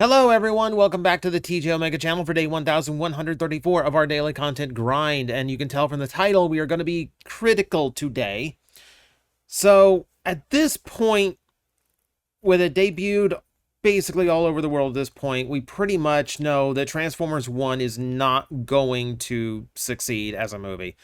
Hello everyone, welcome back to the TJOmega channel for day 1134 of our daily content grind, and you can tell from the title we are going to be critical today. So, at this point, with it debuted basically all over the world at this point, we pretty much know that Transformers 1 is not going to succeed as a movie,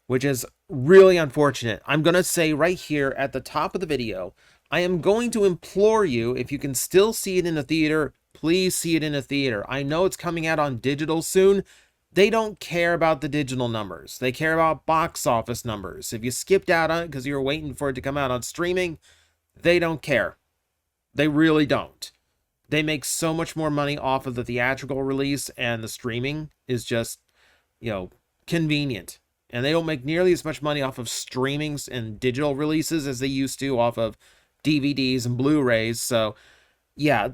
which is really unfortunate. I'm going to say right here at the top of the video, I am going to implore you, if you can still see it in the theater, please see it in a theater. I know it's coming out on digital soon. They don't care about the digital numbers. They care about box office numbers. If you skipped out on it because you were waiting for it to come out on streaming, they don't care. They really don't. They make so much more money off of the theatrical release, and the streaming is just, convenient. And they don't make nearly as much money off of streamings and digital releases as they used to off of DVDs and Blu-rays. So, yeah,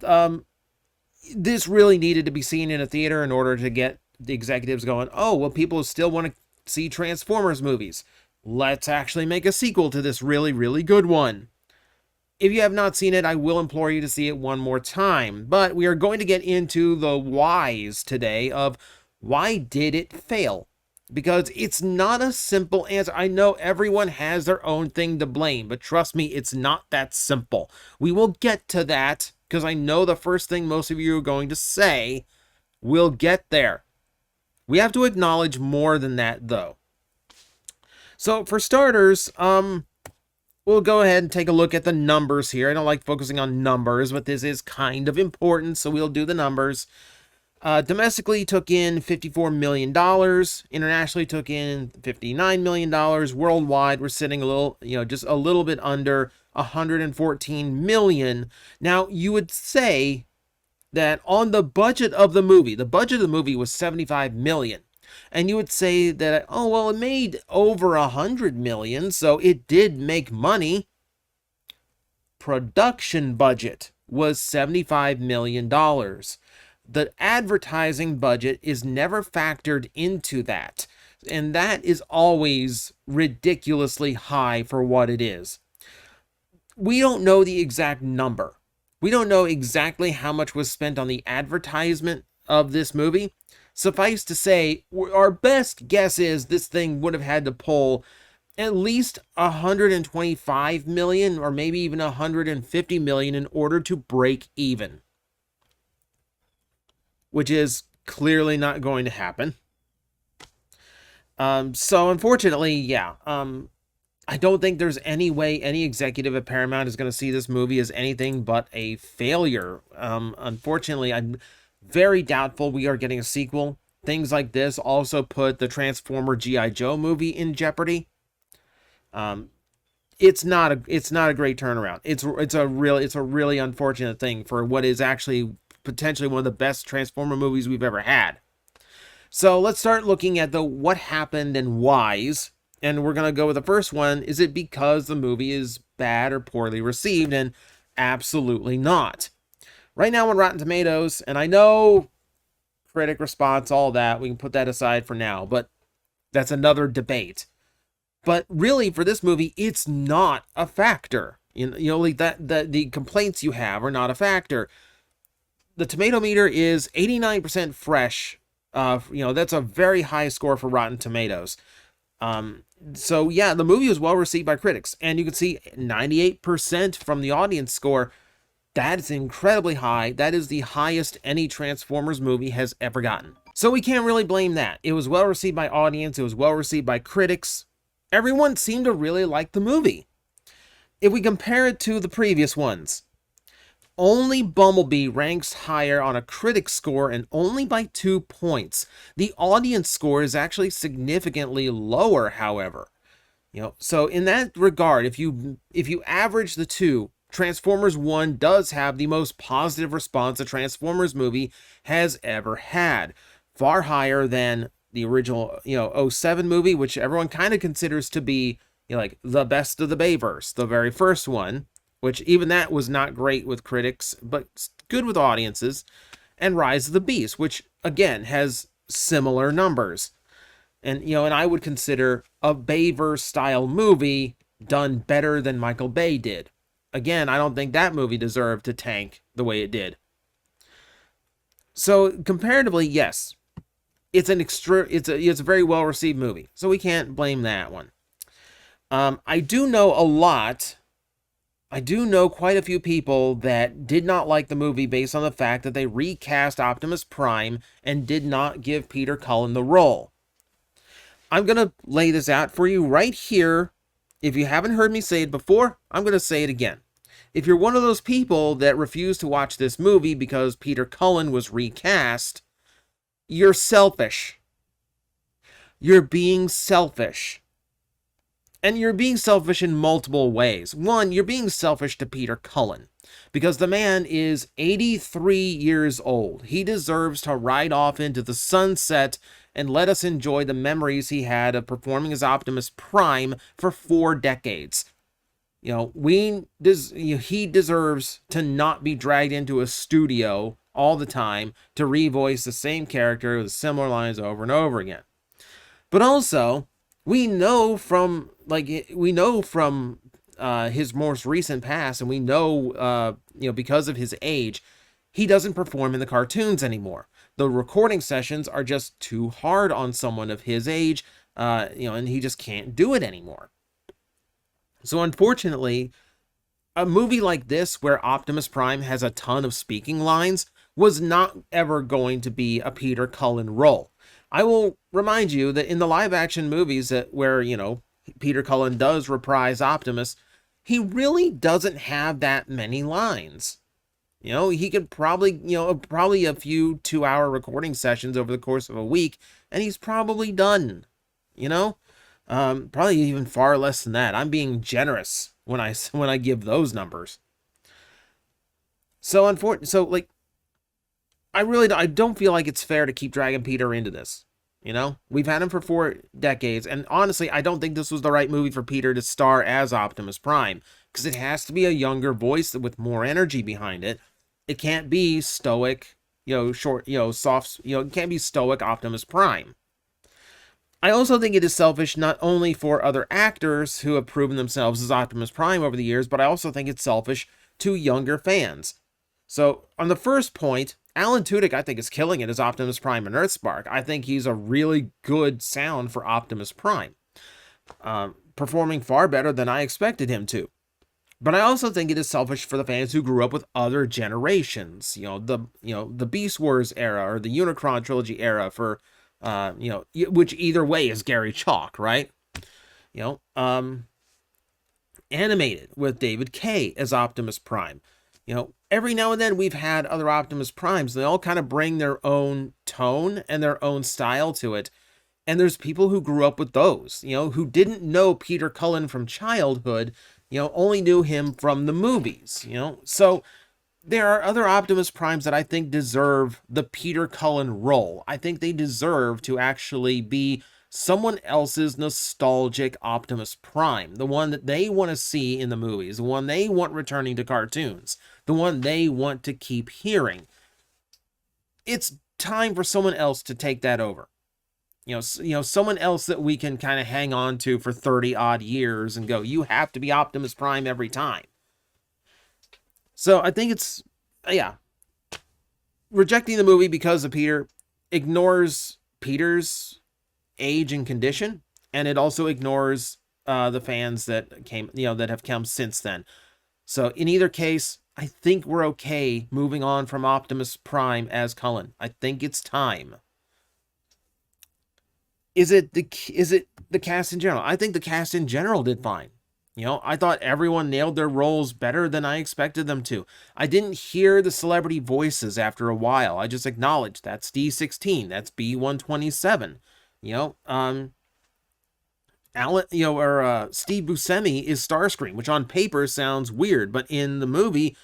this really needed to be seen in a theater in order to get the executives going, oh, well, people still want to see Transformers movies. Let's actually make a sequel to this really, really good one. If you have not seen it, I will implore you to see it one more time. But we are going to get into the whys today of why did it fail? Because it's not a simple answer. I know everyone has their own thing to blame, but trust me, it's not that simple. We will get to that, because I know the first thing most of you are going to say. We'll get there. We have to acknowledge more than that, though. So, for starters, we'll go ahead and take a look at the numbers here. I don't like focusing on numbers, but this is kind of important, so we'll do the numbers. Domestically took in $54 million. Internationally took in $59 million. Worldwide, we're sitting a little, just a little bit under $114 million. Now, you would say that on the budget of the movie was $75 million. And you would say that, oh, well, it made over $100 million, so it did make money. Production budget was $75 million. The advertising budget is never factored into that. And that is always ridiculously high for what it is. We don't know the exact number. We don't know exactly how much was spent on the advertisement of this movie. Suffice to say, our best guess is this thing would have had to pull at least $125 million or maybe even $150 million in order to break even, which is clearly not going to happen. So unfortunately, yeah, I don't think there's any way any executive at Paramount is going to see this movie as anything but a failure. Unfortunately, I'm very doubtful we are getting a sequel. Things like this also put the Transformer G.I. Joe movie in jeopardy. It's not a great turnaround. It's a really unfortunate thing for what is actually potentially one of the best Transformer movies we've ever had. So let's start looking at the what happened and whys. And we're going to go with the first one. Is it because the movie is bad or poorly received? And absolutely not. Right now on Rotten Tomatoes, and I know critic response, all that, we can put that aside for now, but that's another debate. But really, for this movie, it's not a factor. Like the complaints you have are not a factor. The tomato meter is 89% fresh. That's a very high score for Rotten Tomatoes. So yeah, the movie was well received by critics, and you can see 98% from the audience score. That is incredibly high. That is the highest any Transformers movie has ever gotten. So we can't really blame that. It was well received by audience. It was well received by critics. Everyone seemed to really like the movie. If we compare it to the previous ones, only Bumblebee ranks higher on a critic score, and only by 2 points. The audience score is actually significantly lower, however. So in that regard, if you average the two, Transformers 1 does have the most positive response a Transformers movie has ever had. Far higher than the original, 07 movie, which everyone kind of considers to be, like the best of the Bayverse, the very first one, which even that was not great with critics, but good with audiences, and Rise of the Beast, which again has similar numbers. And, and I would consider a Bayverse style movie done better than Michael Bay did. Again, I don't think that movie deserved to tank the way it did. So comparatively, yes, it's a very well received movie, so we can't blame that one. I do know a lot. I do know quite a few people that did not like the movie based on the fact that they recast Optimus Prime and did not give Peter Cullen the role. I'm going to lay this out for you right here. If you haven't heard me say it before, I'm going to say it again. If you're one of those people that refuse to watch this movie because Peter Cullen was recast, you're selfish. You're being selfish. And you're being selfish in multiple ways. One, you're being selfish to Peter Cullen because the man is 83 years old. He deserves to ride off into the sunset and let us enjoy the memories he had of performing as Optimus Prime for 4 decades. He deserves to not be dragged into a studio all the time to revoice the same character with similar lines over and over again. But also, we know from his most recent past, and we know because of his age, he doesn't perform in the cartoons anymore. The recording sessions are just too hard on someone of his age, and he just can't do it anymore. So unfortunately, a movie like this where Optimus Prime has a ton of speaking lines was not ever going to be a Peter Cullen role. I will remind you that in the live action movies where Peter Cullen does reprise Optimus, he really doesn't have that many lines. He could probably a few 2-hour recording sessions over the course of a week, and he's probably done. Probably even far less than that. I'm being generous when I give those numbers. So I don't feel like it's fair to keep dragging Peter into this. We've had him for 4 decades, and honestly, I don't think this was the right movie for Peter to star as Optimus Prime, because it has to be a younger voice with more energy behind it. It can't be stoic, short, soft, it can't be stoic Optimus Prime. I also think it is selfish not only for other actors who have proven themselves as Optimus Prime over the years, but I also think it's selfish to younger fans. So, on the first point, Alan Tudyk, I think, is killing it as Optimus Prime and Earthspark. I think he's a really good sound for Optimus Prime, performing far better than I expected him to. But I also think it is selfish for the fans who grew up with other generations. The Beast Wars era or the Unicron trilogy era for, which either way is Gary Chalk, right? Animated with David Kaye as Optimus Prime. Every now and then we've had other Optimus Primes. They all kind of bring their own tone and their own style to it. And there's people who grew up with those, who didn't know Peter Cullen from childhood, only knew him from the movies, So there are other Optimus Primes that I think deserve the Peter Cullen role. I think they deserve to actually be someone else's nostalgic Optimus Prime, the one that they want to see in the movies, the one they want returning to cartoons, the one they want to keep hearing. It's time for someone else to take that over. Someone else that we can kind of hang on to for 30 odd years and go, you have to be Optimus Prime every time. So I think it's, rejecting the movie because of Peter ignores Peter's age and condition, and it also ignores the fans that came, that have come since then. So in either case, I think we're okay moving on from Optimus Prime as Cullen. I think it's time. Is it the cast in general? I think the cast in general did fine. I thought everyone nailed their roles better than I expected them to. I didn't hear the celebrity voices after a while. I just acknowledged that's D16, that's B127. Steve Buscemi is Starscream, which on paper sounds weird, but in the movie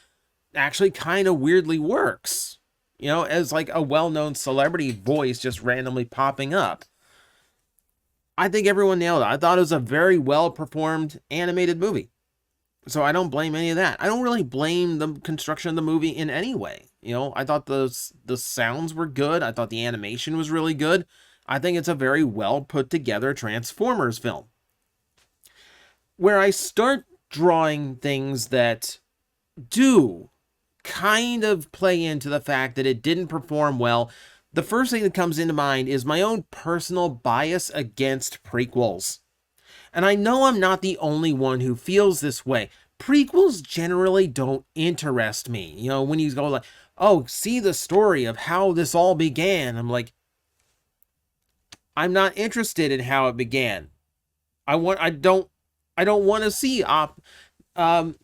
actually kind of weirdly works. As like a well-known celebrity voice just randomly popping up. I think everyone nailed it. I thought it was a very well-performed animated movie. So I don't blame any of that. I don't really blame the construction of the movie in any way. I thought the sounds were good. I thought the animation was really good. I think it's a very well-put-together Transformers film. Where I start drawing things that do kind of play into the fact that it didn't perform well. The first thing that comes into mind is my own personal bias against prequels. And I know I'm not the only one who feels this way. Prequels generally don't interest me. You know, when you go like, oh, see the story of how this all began. I'm like, I'm not interested in how it began. I don't want to see Patton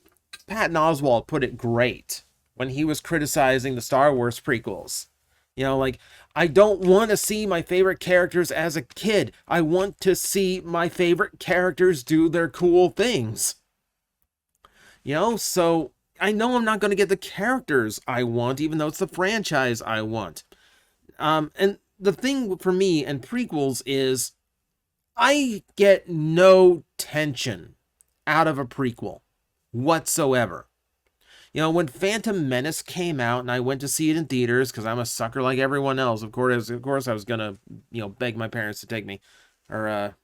Oswalt put it great when he was criticizing the Star Wars prequels. You know, like, I don't want to see my favorite characters as a kid. I want to see my favorite characters do their cool things. You know, so I know I'm not going to get the characters I want, even though it's the franchise I want. And the thing for me and prequels is I get no tension out of a prequel whatsoever. You know, when Phantom Menace came out and I went to see it in theaters because I'm a sucker like everyone else. Of course, I was gonna, beg my parents to take me, or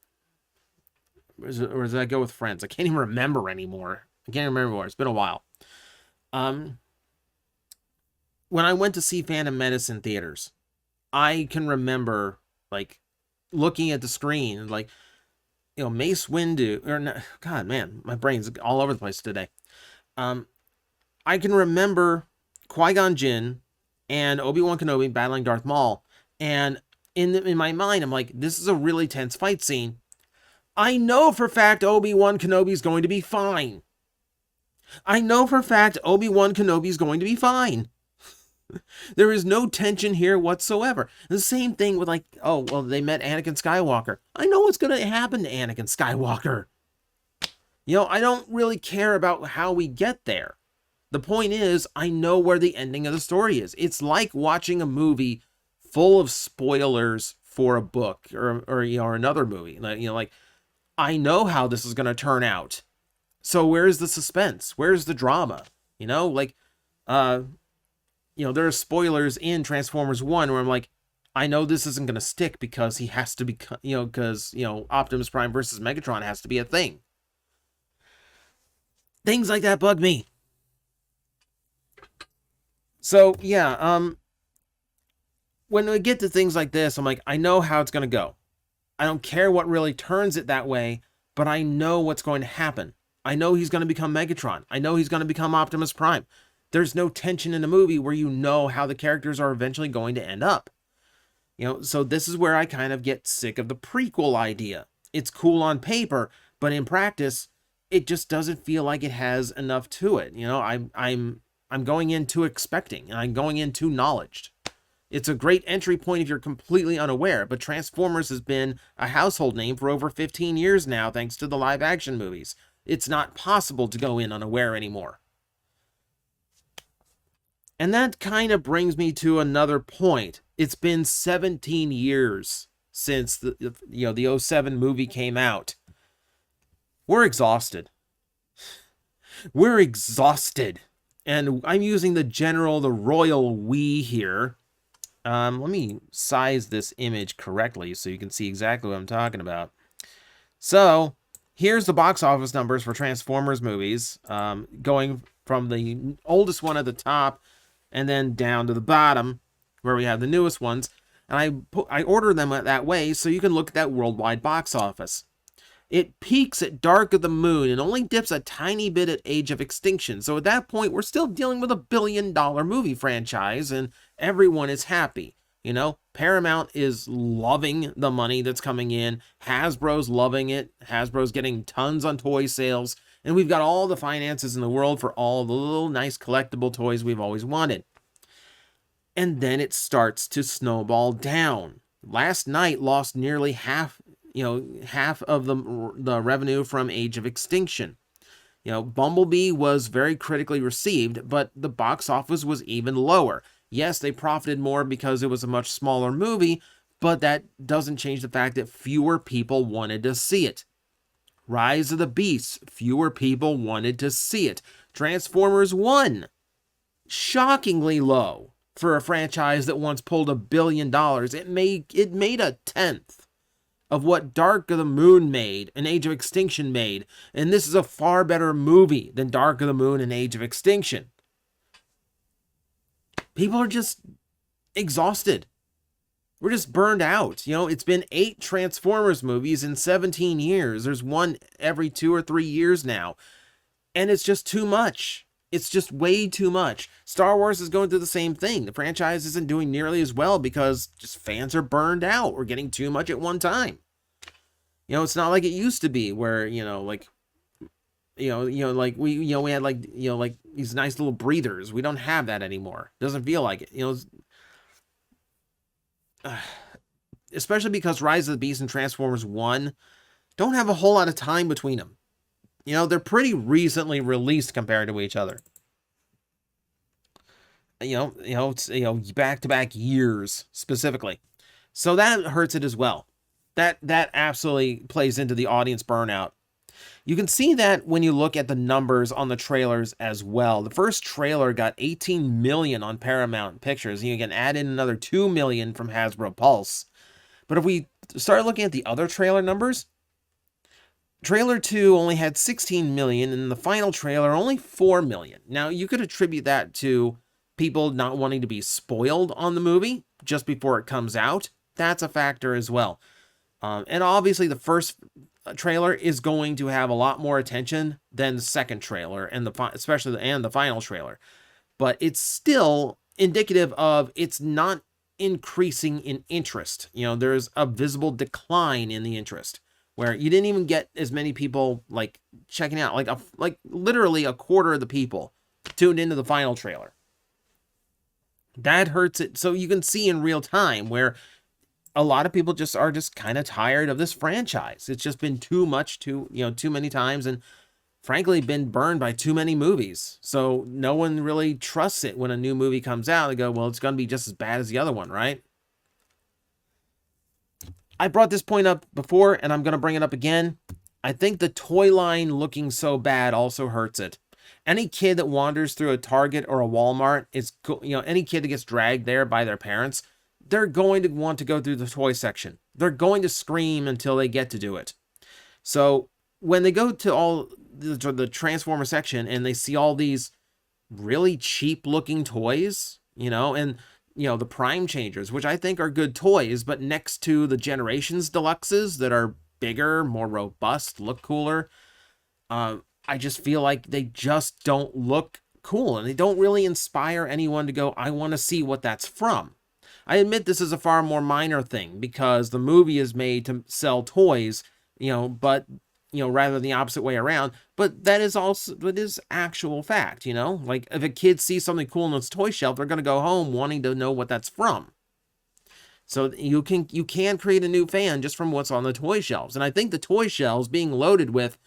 did I go with friends? I can't even remember anymore. It's been a while. When I went to see Phantom Menace in theaters, I can remember like looking at the screen and like, Mace Windu, or no, God, man, my brain's all over the place today. I can remember Qui-Gon Jinn and Obi-Wan Kenobi battling Darth Maul, and in my mind, I'm like, this is a really tense fight scene. I know for a fact Obi-Wan Kenobi's going to be fine. I know for a fact Obi-Wan Kenobi's going to be fine. There is no tension here whatsoever. The same thing with like, oh, well, they met Anakin Skywalker. I know what's going to happen to Anakin Skywalker. I don't really care about how we get there. The point is, I know where the ending of the story is. It's like watching a movie full of spoilers for a book or another movie. Like I know how this is going to turn out. So where's the suspense? Where's the drama? There are spoilers in Transformers 1 where I'm like, I know this isn't going to stick because he has to be, because Optimus Prime versus Megatron has to be a thing. Things like that bug me. So, yeah, when we get to things like this, I'm like, I know how it's going to go. I don't care what really turns it that way, but I know what's going to happen. I know he's going to become Megatron. I know he's going to become Optimus Prime. There's no tension in a movie where you know how the characters are eventually going to end up. So this is where I kind of get sick of the prequel idea. It's cool on paper, but in practice, it just doesn't feel like it has enough to it. I'm going in too expecting, and I'm going in too knowledged. It's a great entry point if you're completely unaware, but Transformers has been a household name for over 15 years now, thanks to the live-action movies. It's not possible to go in unaware anymore. And that kind of brings me to another point. It's been 17 years since the 07 movie came out. We're exhausted. We're exhausted. And I'm using the royal we here. Let me size this image correctly so you can see exactly what I'm talking about. So, here's the box office numbers for Transformers movies, going from the oldest one at the top and then down to the bottom where we have the newest ones. And I order them that way so you can look at that worldwide box office. It peaks at Dark of the Moon and only dips a tiny bit at Age of Extinction. So at that point, we're still dealing with $1 billion movie franchise and everyone is happy. Paramount is loving the money that's coming in. Hasbro's loving it. Hasbro's getting tons on toy sales. And we've got all the finances in the world for all the little nice collectible toys we've always wanted. And then it starts to snowball down. Last night lost nearly half of the revenue from Age of Extinction. Bumblebee was very critically received, but the box office was even lower. Yes, they profited more because it was a much smaller movie, but that doesn't change the fact that fewer people wanted to see it. Rise of the Beasts, fewer people wanted to see it. Transformers 1, shockingly low for a franchise that once pulled $1 billion. It made a tenth of what Dark of the Moon made and Age of Extinction made, and this is a far better movie than Dark of the Moon and Age of Extinction. People are just exhausted. We're just burned out. You know, it's been 8 Transformers movies in 17 years. There's one every 2 or 3 years now. And it's just too much. It's just way too much. Star Wars is going through the same thing. The franchise isn't doing nearly as well because just fans are burned out. We're getting too much at one time. You know, it's not like it used to be where, like like we had like these nice little breathers. We don't have that anymore. Doesn't feel like it. Especially because Rise of the Beast and Transformers 1 don't have a whole lot of time between them. They're pretty recently released compared to each other. It's back-to-back years specifically. So that hurts it as well. That absolutely plays into the audience burnout. You can see that when you look at the numbers on the trailers as well. The first trailer got 18 million on Paramount Pictures, and you can add in another 2 million from Hasbro Pulse. But if we start looking at the other trailer numbers, trailer 2 only had 16 million, and the final trailer only 4 million. Now, you could attribute that to people not wanting to be spoiled on the movie just before it comes out. That's a factor as well. And obviously, the first trailer is going to have a lot more attention than the second trailer, and the final trailer. But it's still indicative of it's not increasing in interest. There's a visible decline in the interest, where you didn't even get as many people like checking out, like literally a quarter of the people tuned into the final trailer. That hurts it. So you can see in real time where a lot of people are just kind of tired of this franchise. It's just been too much, too many times, and frankly been burned by too many movies. So no one really trusts it when a new movie comes out. They go, well, it's going to be just as bad as the other one, right? I brought this point up before, and I'm going to bring it up again. I think the toy line looking so bad also hurts it. Any kid that wanders through a Target or a Walmart, any kid that gets dragged there by their parents, they're going to want to go through the toy section. They're going to scream until they get to do it. So when they go to all the Transformer section and they see all these really cheap looking toys, and the Prime Changers, which I think are good toys, but next to the Generations Deluxes that are bigger, more robust, look cooler, I just feel like they just don't look cool, and they don't really inspire anyone to go, I want to see what that's from. I admit this is a far more minor thing because the movie is made to sell toys, but rather than the opposite way around. But that is actual fact, like if a kid sees something cool on its toy shelf, they're going to go home wanting to know what that's from. So you can create a new fan just from what's on the toy shelves. And I think the toy shelves being loaded with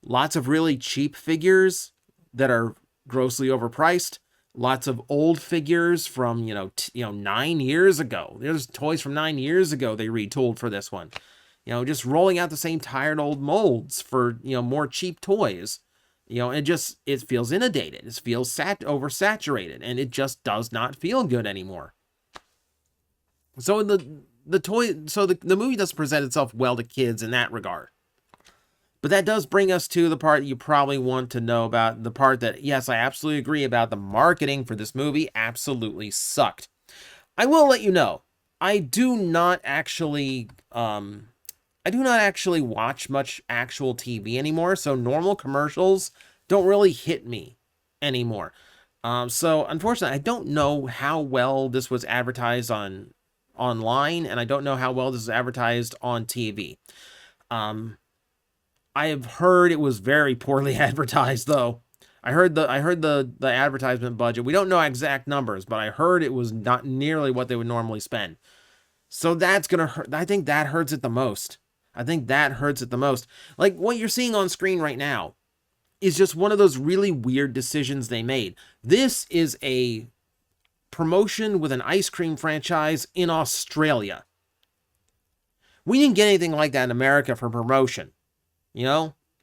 lots of really cheap figures that are grossly overpriced, lots of old figures from 9 years ago. There's toys from 9 years ago they retooled for this one. Just rolling out the same tired old molds for more cheap toys. It feels inundated. It feels oversaturated, and it just does not feel good anymore. So the movie doesn't present itself well to kids in that regard. But that does bring us to the part you probably want to know about, the part that, yes, I absolutely agree about. The marketing for this movie absolutely sucked. I will let you know, I do not actually watch much actual TV anymore, so normal commercials don't really hit me anymore. So unfortunately, I don't know how well this was advertised online, and I don't know how well this is advertised on TV. I have heard it was very poorly advertised, though. I heard the advertisement budget. We don't know exact numbers, but I heard it was not nearly what they would normally spend. So that's gonna hurt. I think that hurts it the most. Like what you're seeing on screen right now is just one of those really weird decisions they made. This is a promotion with an ice cream franchise in Australia. We didn't get anything like that in America for promotion.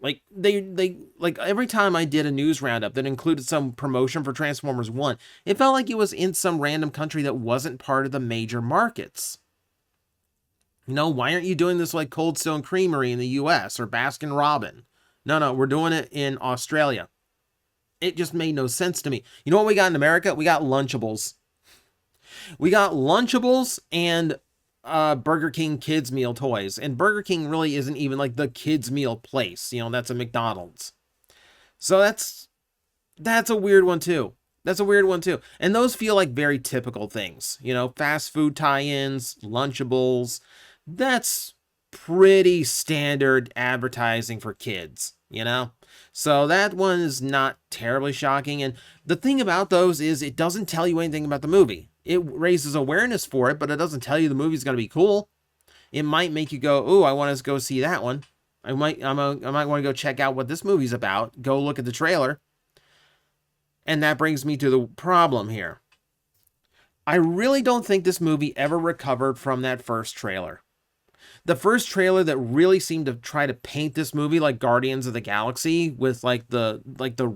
Like they like every time I did a news roundup that included some promotion for Transformers 1, it felt like it was in some random country that wasn't part of the major markets. Why aren't you doing this like Cold Stone Creamery in the US or Baskin Robbins? No, we're doing it in Australia. It just made no sense to me. You know what we got in America? We got Lunchables. We got Lunchables and Burger King kids meal toys. And Burger King really isn't even like the kids meal place. You know, that's a McDonald's. So that's a weird one too. That's a weird one too. And those feel like very typical things. You know, fast food tie-ins, Lunchables. That's pretty standard advertising for kids, you know? So that one is not terribly shocking. And the thing about those is it doesn't tell you anything about the movie. It raises awareness for it, but it doesn't tell you the movie's going to be cool. It might make you go, "Ooh, I want to go see that one. I might want to go check out what this movie's about. Go look at the trailer." And that brings me to the problem here. I really don't think this movie ever recovered from that first trailer. The first trailer that really seemed to try to paint this movie like Guardians of the Galaxy with like the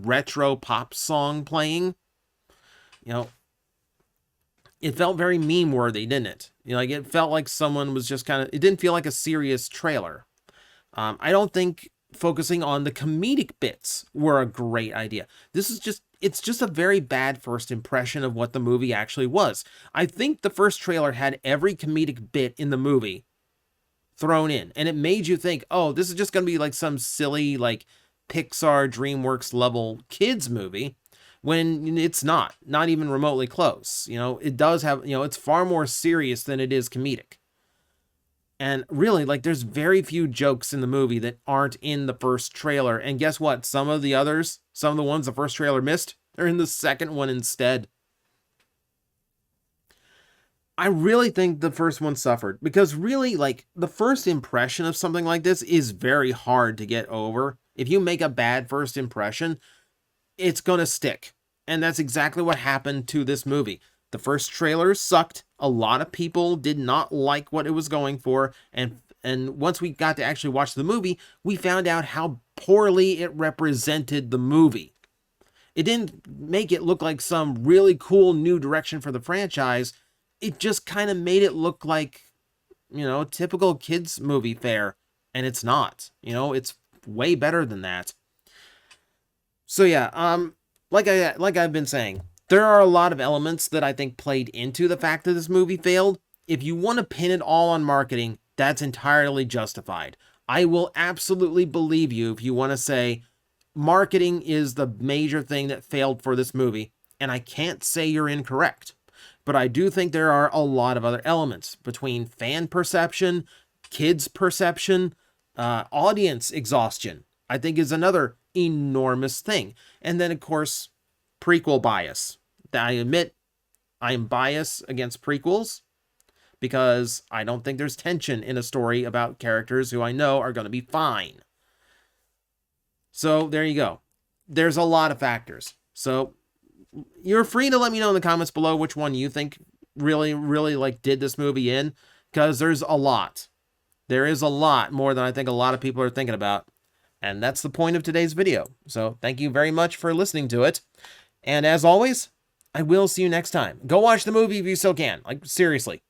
retro pop song playing, you know, it felt very meme worthy, didn't it? You know, like it felt like someone was just it didn't feel like a serious trailer. I don't think focusing on the comedic bits were a great idea. It's just a very bad first impression of what the movie actually was. I think the first trailer had every comedic bit in the movie thrown in, and it made you think, oh, this is just going to be like some silly, like Pixar, DreamWorks level kids movie, when it's not even remotely close. You know, it does have, you know, it's far more serious than it is comedic. And really, like, there's very few jokes in the movie that aren't in the first trailer. And guess what? Some of the ones the first trailer missed, are in the second one instead. I really think the first one suffered because really, like, the first impression of something like this is very hard to get over. If you make a bad first impression, it's going to stick. And that's exactly what happened to this movie. The first trailer sucked. A lot of people did not like what it was going for. And once we got to actually watch the movie, we found out how poorly it represented the movie. It didn't make it look like some really cool new direction for the franchise. It just kind of made it look like, you know, typical kids movie fare. And it's not. You know, it's way better than that. So yeah, like I've been saying, there are a lot of elements that I think played into the fact that this movie failed. If you want to pin it all on marketing, that's entirely justified. I will absolutely believe you if you want to say marketing is the major thing that failed for this movie, and I can't say you're incorrect. But I do think there are a lot of other elements between fan perception, kids' perception, audience exhaustion, I think is another enormous thing. And then, of course, prequel bias. I admit I am biased against prequels because I don't think there's tension in a story about characters who I know are going to be fine. So there you go. There's a lot of factors. So you're free to let me know in the comments below which one you think really, really like did this movie in, because there's a lot. There is a lot more than I think a lot of people are thinking about. And that's the point of today's video. So thank you very much for listening to it. And as always, I will see you next time. Go watch the movie if you still can. Like, seriously.